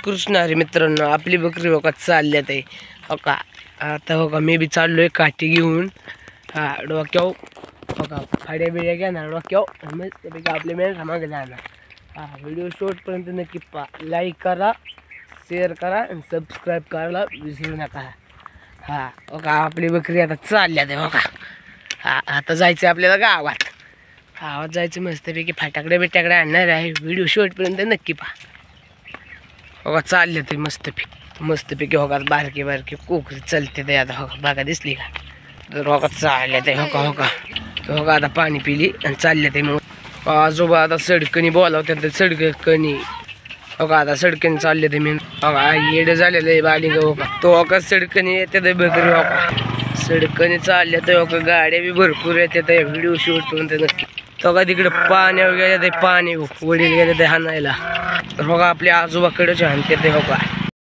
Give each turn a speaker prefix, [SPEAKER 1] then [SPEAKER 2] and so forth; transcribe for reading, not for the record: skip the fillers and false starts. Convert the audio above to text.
[SPEAKER 1] कृष्ण हरी मित्रांनो, आपली बकरी हो का चालल्यात आहे हो का. आता हो का मी बी चाललोय काठी घेऊन. हा डोक्यावर हो का फाड्या बिड्या घेणार डोक्यावर मस्त आपले मेंढरा मागे जाणार. हा व्हिडिओ शेवटपर्यंत नक्की लाईक करा, शेअर करा आणि सबस्क्राईब करायला विसरू नका. हा हो का आपली बकरी आता चालल्यात आहे हो का. हा आता जायचं आपल्याला गावात. गावात जायचं मस्तपैकी फाटाकडे बिटाकडे आणणार आहे. व्हिडिओ शेवटपर्यंत नक्की पहा. हो का चालले ते मस्तपैकी हो का बारके बारके कोकरी चालते ते आता हो का बघा दिसली का. तर हो का चालले ते हो का आता पाणी पिली आणि चालले ते. मग आजोबा आता सडकणी बोलावतात सडकणी हो का. आता सडकणी चालले ते मी हो का येडं झालेलं आहे बालिंग हो का. तो हो का सडकणी येते ते बकरी हो का सडकणी चालले तर हो का गाड्या बी भरपूर येते ते. व्हिडिओ शूट करून नक्की तो का तिकडे पाण्यावर गेले ते पाणी वडील गेले ते हाणायला. तर हो का आपल्या आजोबाकडेच हाणते ते हो का.